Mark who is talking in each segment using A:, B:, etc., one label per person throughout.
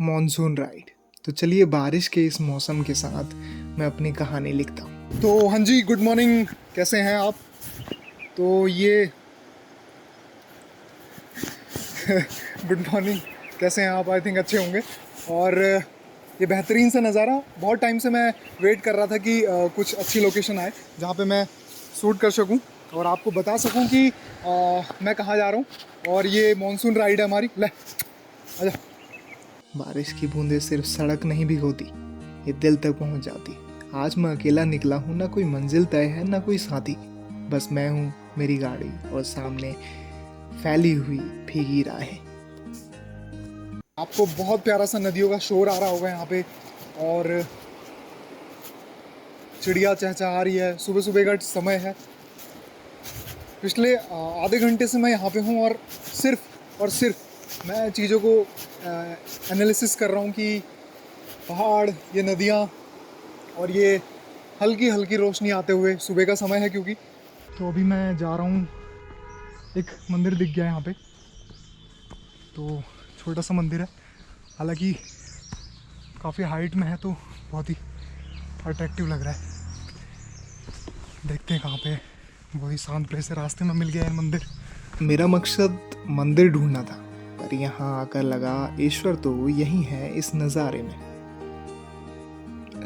A: Monsoon ride. तो चलिए बारिश के इस मौसम के साथ मैं अपनी कहानी लिखता हूँ। तो हाँ जी, गुड मॉर्निंग, कैसे हैं आप? तो ये गुड मॉर्निंग, कैसे हैं आप? आई थिंक अच्छे होंगे। और ये बेहतरीन सा नज़ारा, बहुत टाइम से मैं वेट कर रहा था कि कुछ अच्छी लोकेशन आए जहाँ पे मैं शूट कर सकूँ और आपको बता सकूँ कि मैं कहाँ जा रहा हूँ। और ये मॉनसून राइड है हमारी। ले आजा। बारिश की बूंदें सिर्फ सड़क नहीं भिगोती, ये दिल तक पहुंच जाती। आज मैं अकेला निकला हूँ, ना कोई मंजिल तय है ना कोई साथी, बस मैं हूँ, मेरी गाड़ी और सामने फैली हुई भीगी राहें। आपको बहुत प्यारा सा नदियों का शोर आ रहा होगा यहाँ पे, और चिड़िया चहचहा रही है। सुबह सुबह का समय है। पिछले आधे घंटे से मैं यहाँ पे हूँ और सिर्फ मैं चीज़ों को एनालिसिस कर रहा हूँ कि पहाड़, ये नदियाँ और ये हल्की हल्की रोशनी आते हुए, सुबह का समय है क्योंकि। तो अभी मैं जा रहा हूँ, एक मंदिर दिख गया यहाँ पे। तो छोटा सा मंदिर है, हालांकि काफ़ी हाइट में है, तो बहुत ही अट्रैक्टिव लग रहा है। देखते हैं कहाँ पे। वही शांत प्लेस है, रास्ते में मिल गया है मंदिर। मेरा मकसद मंदिर ढूंढना था, पर यहाँ आकर लगा ईश्वर तो यही है इस नज़ारे में।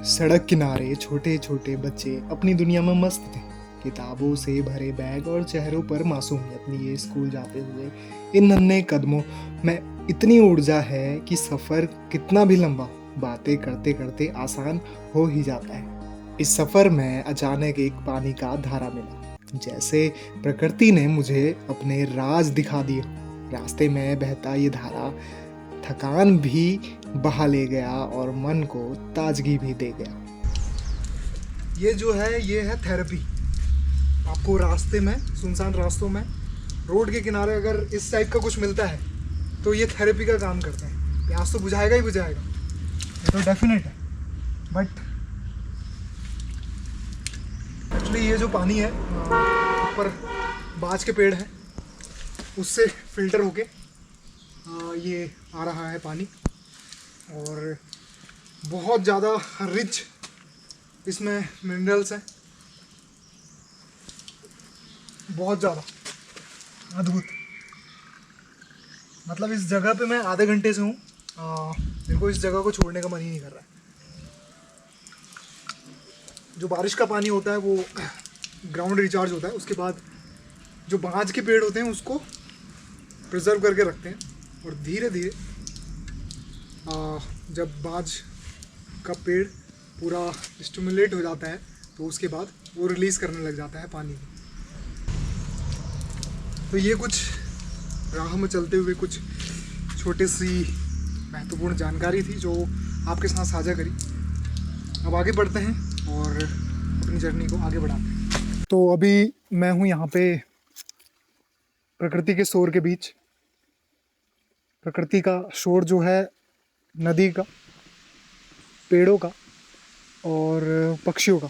A: सड़क किनारे छोटे छोटे बच्चे अपनी दुनिया में मस्त थे, किताबों से भरे बैग और चेहरों पर मासूमियत लिए स्कूल जाते हुए इन नन्हे कदमों में इतनी ऊर्जा है कि सफ़र कितना भी लंबा हो, बातें करते करते आसान हो ही जाता है। इस सफ़र में अचानक एक पानी का धारा मिला, जैसे प्रकृति ने मुझे अपने राज दिखा दिए। रास्ते में बहता ये धारा थकान भी बहा ले गया और मन को ताजगी भी दे गया। ये जो है, ये है थेरेपी। आपको रास्ते में, सुनसान रास्तों में, रोड के किनारे अगर इस टाइप का कुछ मिलता है तो ये थेरेपी का काम करता है। प्यास तो बुझाएगा ही बुझाएगा, ये तो डेफिनेट है। बट एक्चुअली ये जो पानी है, ऊपर बाज के पेड़ है, उससे फिल्टर होके ये आ रहा है पानी, और बहुत ज़्यादा रिच इसमें मिनरल्स हैं, बहुत ज़्यादा अद्भुत। मतलब इस जगह पे मैं आधे घंटे से हूँ, मेरे को इस जगह को छोड़ने का मन ही नहीं कर रहा है। जो बारिश का पानी होता है वो ग्राउंड रिचार्ज होता है, उसके बाद जो बांज के पेड़ होते हैं उसको प्रिजर्व करके रखते हैं, और धीरे धीरे जब बांज का पेड़ पूरा स्टिमुलेट हो जाता है तो उसके बाद वो रिलीज़ करने लग जाता है पानी को। तो ये कुछ राह में चलते हुए कुछ छोटी सी महत्वपूर्ण जानकारी थी जो आपके साथ साझा करी। अब आगे बढ़ते हैं और अपनी जर्नी को आगे बढ़ाते हैं। तो अभी मैं हूँ यहाँ पे प्रकृति के शोर के बीच। प्रकृति का शोर जो है, नदी का, पेड़ों का और पक्षियों का,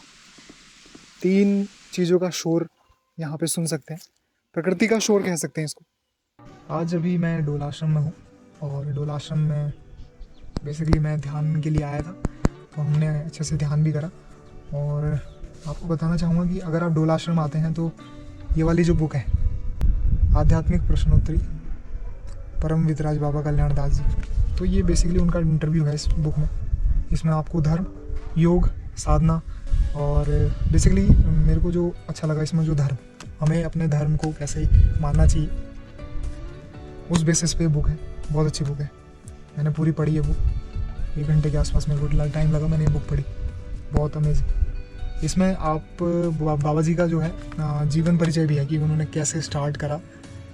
A: तीन चीज़ों का शोर यहाँ पे सुन सकते हैं। प्रकृति का शोर कह सकते हैं इसको। आज अभी मैं डोल आश्रम में हूँ, और डोल आश्रम में बेसिकली मैं ध्यान के लिए आया था, तो हमने अच्छे से ध्यान भी करा। और आपको बताना चाहूँगा कि अगर आप डोल आश्रम आते हैं तो ये वाली जो बुक है, आध्यात्मिक प्रश्नोत्तरी परम वितराज बाबा कल्याण दास जी, तो ये बेसिकली उनका इंटरव्यू है इस बुक में। इसमें आपको धर्म, योग, साधना, और बेसिकली मेरे को जो अच्छा लगा इसमें, जो धर्म, हमें अपने धर्म को कैसे मानना चाहिए, उस बेसिस पे बुक है। बहुत अच्छी बुक है, मैंने पूरी पढ़ी है बुक। 1 घंटे के आसपास मेरे को टाइम लगा, मैंने ये बुक पढ़ी, बहुत अमेजिंग। इसमें आप बाबा जी का जो है जीवन परिचय भी है कि उन्होंने कैसे स्टार्ट करा,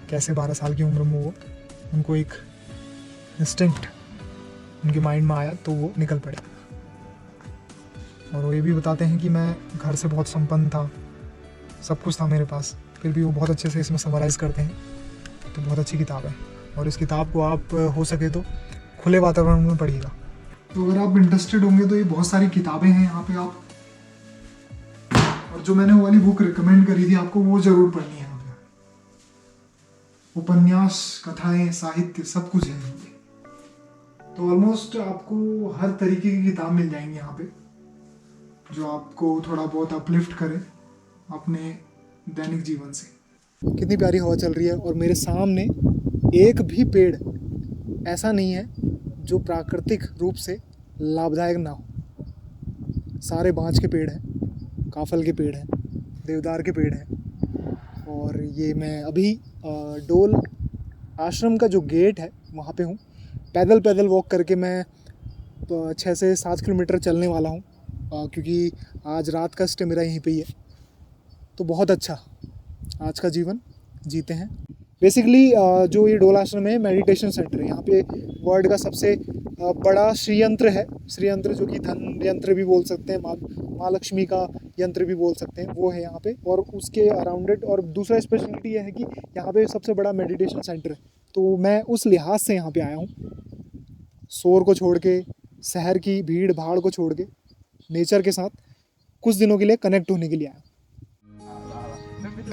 A: कैसे 12 साल की उम्र में वो उनको एक इंस्टिंक्ट उनके माइंड में आया तो वो निकल पड़े। और वो ये भी बताते हैं कि मैं घर से बहुत संपन्न था, सब कुछ था मेरे पास, फिर भी वो बहुत अच्छे से इसमें समराइज़ करते हैं। तो बहुत अच्छी किताब है, और इस किताब को आप हो सके तो खुले वातावरण में पढ़िएगा। तो अगर आप इंटरेस्टेड होंगे तो ये बहुत सारी किताबें हैं यहाँ पे आप, और जो मैंने वो वाली बुक रिकमेंड करी थी आपको, वो ज़रूर पढ़नी है। यहाँ पे उपन्यास, कथाएं, साहित्य सब कुछ है यहाँ पे। तो ऑलमोस्ट आपको हर तरीके की किताब मिल जाएंगी यहाँ पे, जो आपको थोड़ा बहुत अपलिफ्ट करे अपने दैनिक जीवन से। कितनी प्यारी हवा चल रही है, और मेरे सामने एक भी पेड़ ऐसा नहीं है जो प्राकृतिक रूप से लाभदायक ना हो। सारे बांज के पेड़ हैं, काफल के पेड़ हैं, देवदार के पेड़ हैं। और ये मैं अभी डोल आश्रम का जो गेट है वहाँ पे हूँ। पैदल वॉक करके मैं 6 से 7 किलोमीटर चलने वाला हूँ, क्योंकि आज रात का स्टे मेरा यहीं पे ही है। तो बहुत अच्छा आज का जीवन जीते हैं। बेसिकली जो ये डोल आश्रम है मेडिटेशन सेंटर है। यहाँ पे वर्ल्ड का सबसे बड़ा श्रीयंत्र है, श्रीयंत्र जो कि धन यंत्र भी बोल सकते हैं, माँ लक्ष्मी का यंत्र भी बोल सकते हैं, वो है यहाँ पे। और उसके अराउंडेड और दूसरा स्पेशलिटी यह है कि यहाँ पे सबसे बड़ा मेडिटेशन सेंटर है। तो मैं उस लिहाज से यहाँ पे आया हूँ, शोर को छोड़ के, शहर की भीड़ भाड़ को छोड़ के, नेचर के साथ कुछ दिनों के लिए कनेक्ट होने के लिए आया।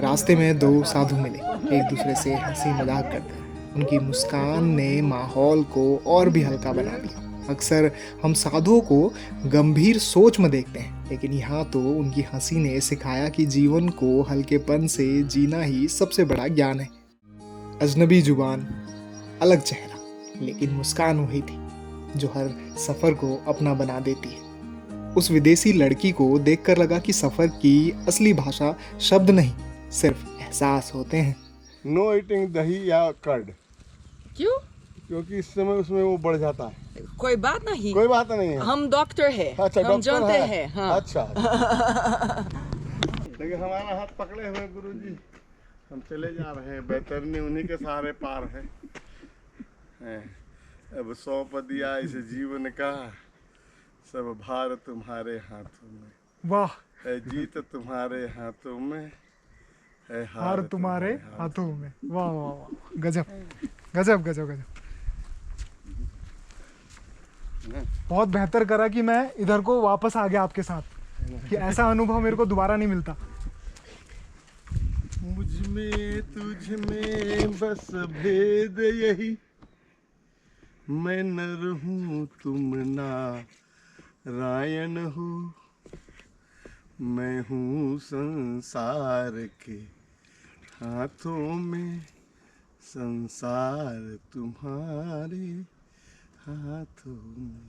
A: रास्ते में 2 साधु मिले, एक दूसरे से हंसी मजाक करते हैं। उनकी मुस्कान ने माहौल को और भी हल्का बना दिया। अक्सर हम साधुओं को गंभीर सोच में देखते हैं, लेकिन यहाँ तो उनकी हंसी ने सिखाया कि जीवन को हल्केपन से जीना ही सबसे बड़ा ज्ञान है। अजनबी जुबान, अलग चेहरा, लेकिन मुस्कान वही थी जो हर सफ़र को अपना बना देती है। उस विदेशी लड़की को देखकर लगा कि सफ़र की असली भाषा शब्द नहीं, सिर्फ एहसास होते हैं।
B: नो ईटिंग दही या कर्ड।
C: क्यों?
B: क्योंकि इस समय उसमें वो बढ़ जाता है।
C: कोई बात नहीं,
B: कोई बात नहीं है।
C: हम डॉक्टर है।
B: अच्छा,
C: हम
B: डॉक्टर
C: जानते
B: है।
C: हैं। हाँ।
B: अच्छा। देखिए हमारा हाथ पकड़े हुए गुरुजी, हम चले जा रहे हैं। बैतरनी उन्हीं के सहारे पार है। अब सौंप दिया इस जीवन का, सब भार तुम्हारे हाथों में।
A: वाह।
B: है जीत तुम्हारे हाथों में, है
A: हार तुम्हारे हाथों में। वाह वाह वाह, गजब गजब गजब गजब। बहुत बेहतर करा कि मैं इधर को वापस आ गया आपके साथ, कि ऐसा अनुभव मेरे को दोबारा नहीं मिलता।
B: मुझ में तुझ में बस भेद यही, मैं नर हूँ तुम नारायण हो, मैं हूँ संसार के हाथों में, संसार तुम्हारे हाथों में।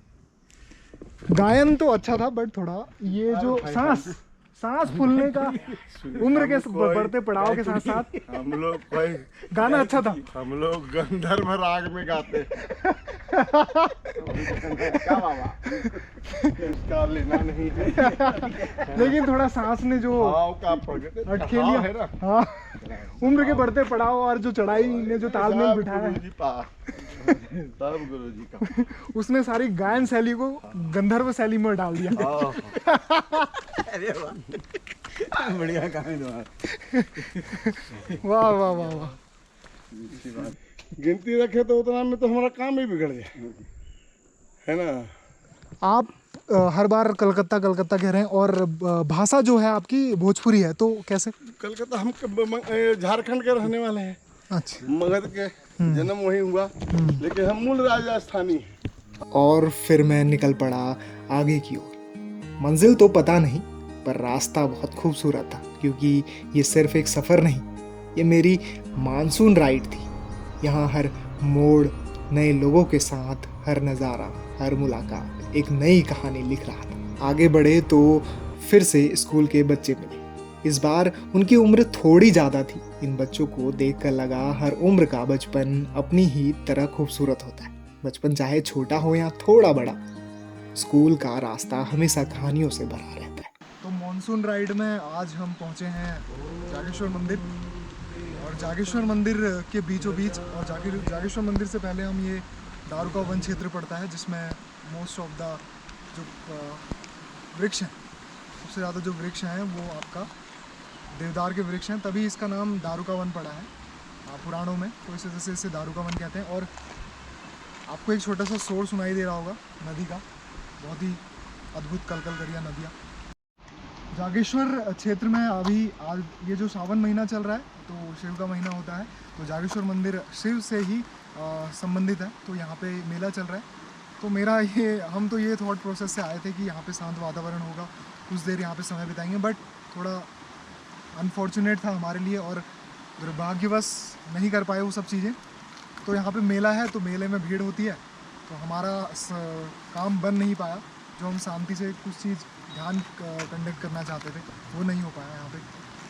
A: गायन तो अच्छा था, बट थोड़ा ये जो सांस फूलने का उम्र के बढ़ते पड़ाव के साथ साथ
B: हम लोग कोई
A: गाना अच्छा था।
B: हम लोग गंधर्व राग में गाते। क्या बाबा, इसका लेना नहीं है।
A: लेकिन थोड़ा सांस ने जो
B: अटखेली है ना,
A: हाँ, उम्र के बढ़ते पड़ाव और जो चढ़ाई ने जो तालमेल बिठाया है,
B: सब गुरुजी का, उसने
A: सारी गायन शैली को गंधर्व शैली में डाल दिया।
B: अरे वाह, बढ़िया गायन।
A: वाह वाह वाह वाह।
B: गिनती रखे तो उतना में तो हमारा काम ही बिगड़ गया है ना।
A: आप हर बार कलकत्ता कलकत्ता कह रहे हैं, और भाषा जो है आपकी भोजपुरी है, तो कैसे?
B: कलकत्ता, हम झारखंड के रहने वाले हैं।
A: अच्छा।
B: मगध के जन्म वही हुआ, लेकिन हम मूल राजस्थानी हैं।
A: और फिर मैं निकल पड़ा आगे की ओर। मंजिल तो पता नहीं, पर रास्ता बहुत खूबसूरत था, क्योंकि ये सिर्फ एक सफ़र नहीं, ये मेरी मानसून राइड थी। यहाँ हर मोड़ नए लोगों के साथ, हर नज़ारा, हर मुलाकात एक नई कहानी लिख रहा था। आगे बढ़े तो फिर से स्कूल के बच्चे मिले। इस बार उनकी उम्र थोड़ी ज़्यादा थी। इन बच्चों को देखकर लगा हर उम्र का बचपन अपनी ही तरह खूबसूरत होता है। बचपन चाहे छोटा हो या थोड़ा बड़ा, स्कूल का रास्ता हमेशा कहानियों से भरा रहता है। तो मॉनसून राइड में आज हम पहुँचे हैं जागेश्वर मंदिर, और जागेश्वर मंदिर के बीचों बीच, और जागेश्वर मंदिर से पहले हम ये दारुका वन क्षेत्र पड़ता है, जिसमें मोस्ट ऑफ द जो वृक्ष हैं, सबसे ज़्यादा जो वृक्ष हैं वो आपका देवदार के वृक्ष हैं, तभी इसका नाम दारुका वन पड़ा है पुराणों में, तो इस वजह से इसे दारुका वन कहते हैं। और आपको एक छोटा सा शोर सुनाई दे रहा होगा नदी का, बहुत ही अद्भुत कलकल करिया नदियाँ। जागेश्वर क्षेत्र में अभी आज ये जो सावन महीना चल रहा है, तो शिव का महीना होता है, तो जागेश्वर मंदिर शिव से ही संबंधित है, तो यहाँ पे मेला चल रहा है। तो मेरा ये हम तो ये थॉट प्रोसेस से आए थे कि यहाँ पे शांत वातावरण होगा, कुछ देर यहाँ पे समय बिताएंगे, बट थोड़ा अनफॉर्चुनेट था हमारे लिए और दुर्भाग्यवश नहीं कर पाए वो सब चीज़ें। तो यहाँ पे मेला है तो मेले में भीड़ होती है, तो हमारा काम बन नहीं पाया। जो हम शांति से कुछ चीज़ ध्यान कंडक्ट करना चाहते थे वो नहीं हो पाया यहाँ पे।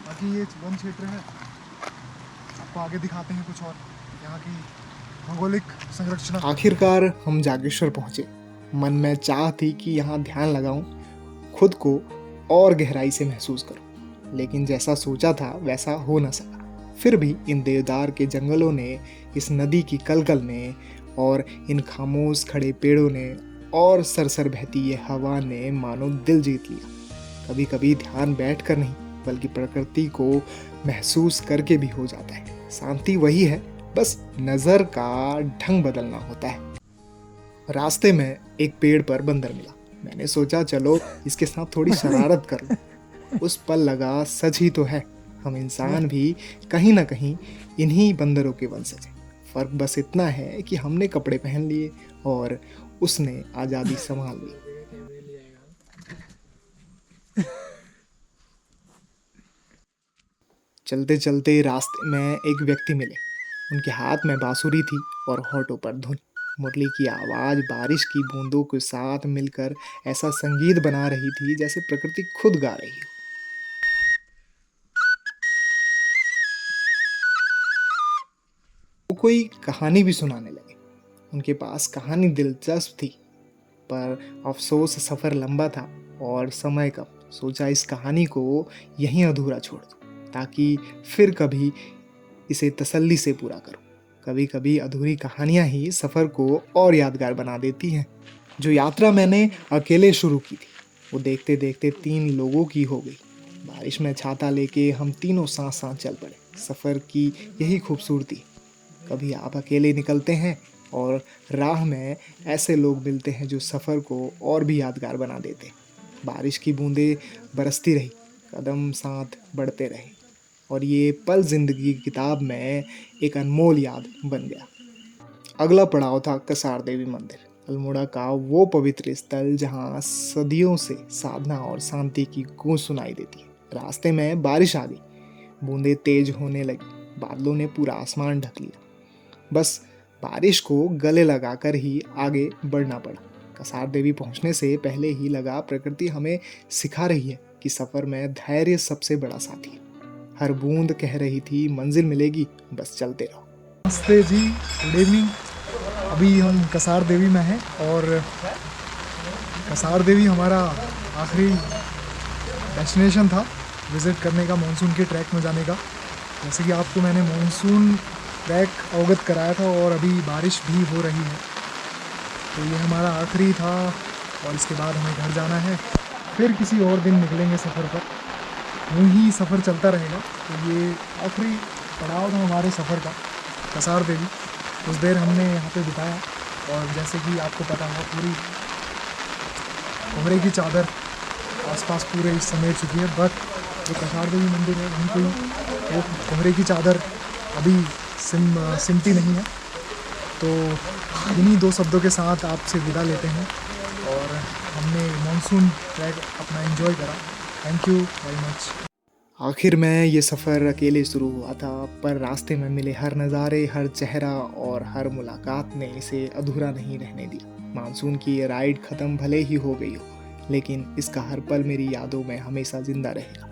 A: बाकी ये वन क्षेत्र है, आपको आगे दिखाते हैं कुछ और यहाँ की भौगोलिक संरचना। आखिरकार हम जागेश्वर पहुँचे। मन में चाह थी कि यहाँ ध्यान लगाऊं, खुद को और गहराई से महसूस करूं, लेकिन जैसा सोचा था वैसा हो न सका। फिर भी इन देवदार के जंगलों ने, इस नदी की कलकल ने और इन खामोश खड़े पेड़ों ने और सरसर बहती ये हवा ने मानो दिल जीत लिया। कभी कभी ध्यान बैठ कर नहीं बल्कि प्रकृति को महसूस करके भी हो जाता है। शांति वही है, बस नज़र का ढंग बदलना होता है। रास्ते में एक पेड़ पर बंदर मिला। मैंने सोचा चलो इसके साथ थोड़ी शरारत कर लूं। उस पल लगा सच ही तो है, हम इंसान भी कहीं ना कहीं इन्हीं बंदरों के वंशज हैं। फर्क बस इतना है कि हमने कपड़े पहन लिए और उसने आज़ादी संभाल ली। चलते चलते रास्ते में एक व्यक्ति मिले। उनके हाथ में बांसुरी थी और होठों पर धुन। मुरली की आवाज़ बारिश की बूंदों के साथ मिलकर ऐसा संगीत बना रही थी जैसे प्रकृति खुद गा रही हो। वो कोई कहानी भी सुनाने लगे। उनके पास कहानी दिलचस्प थी, पर अफसोस सफ़र लंबा था और समय कम। सोचा इस कहानी को यहीं अधूरा छोड़ दूं ताकि फिर कभी इसे तसल्ली से पूरा करूं। कभी कभी अधूरी कहानियां ही सफ़र को और यादगार बना देती हैं। जो यात्रा मैंने अकेले शुरू की थी वो देखते देखते 3 लोगों की हो गई। बारिश में छाता लेके हम तीनों साथ साथ चल पड़े। सफ़र की यही खूबसूरती, कभी आप अकेले निकलते हैं और राह में ऐसे लोग मिलते हैं जो सफ़र को और भी यादगार बना देते हैं। बारिश की बूंदें बरसती रही, कदम साथ बढ़ते रहे और ये पल ज़िंदगी की किताब में एक अनमोल याद बन गया। अगला पड़ाव था कसार देवी मंदिर, अल्मोड़ा का वो पवित्र स्थल जहाँ सदियों से साधना और शांति की गूंज सुनाई देती है। रास्ते में बारिश आ गई, बूंदें तेज होने लगी, बादलों ने पूरा आसमान ढक लिया। बस बारिश को गले लगाकर ही आगे बढ़ना पड़ा। कसार देवी पहुंचने से पहले ही लगा प्रकृति हमें सिखा रही है कि सफ़र में धैर्य सबसे बड़ा साथी है। हर बूंद कह रही थी मंजिल मिलेगी, बस चलते रहो। नमस्ते जी, गुड इवनिंग। अभी हम कसार देवी में हैं और कसार देवी हमारा आखिरी डेस्टिनेशन था विज़िट करने का, मानसून के ट्रैक में जाने का। जैसे कि आपको मैंने मानसून ट्रैक अवगत कराया था और अभी बारिश भी हो रही है, तो ये हमारा आखिरी था और इसके बाद हमें घर जाना है। फिर किसी और दिन निकलेंगे सफ़र पर, यूँ ही सफ़र चलता रहेगा। तो ये आखिरी पड़ाव था हमारे सफ़र का, कसार देवी। कुछ देर हमने यहाँ पे बिताया और जैसे कि आपको पता है पूरी कोहरे की चादर आसपास पूरे समेट चुकी है, बट जो कसार देवी मंदिर है वहीं कोई वो कोहरे की चादर अभी सिमटी नहीं है। तो इन्हीं 2 शब्दों के साथ आपसे विदा लेते हैं और हमने मानसून ट्रैक अपना एंजॉय करा। Thank you very much. आखिर में ये सफ़र अकेले शुरू हुआ था, पर रास्ते में मिले हर नज़ारे, हर चेहरा और हर मुलाकात ने इसे अधूरा नहीं रहने दिया। मानसून की ये राइड ख़त्म भले ही हो गई हो, लेकिन इसका हर पल मेरी यादों में हमेशा ज़िंदा रहेगा।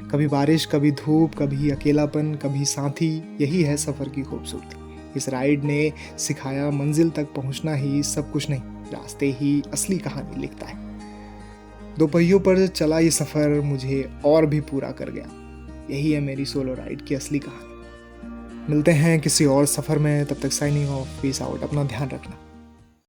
A: कभी बारिश, कभी धूप, कभी अकेलापन, कभी साथी, यही है सफ़र की खूबसूरती। इस राइड ने सिखाया मंजिल तक पहुंचना ही सब कुछ नहीं, रास्ते ही असली कहानी लिखता है। 2 पहियों पर चला ये सफ़र मुझे और भी पूरा कर गया। यही है मेरी सोलो राइड की असली कहानी। मिलते हैं किसी और सफ़र में, तब तक साइनिंग ऑफ, पीस आउट। अपना ध्यान रखना।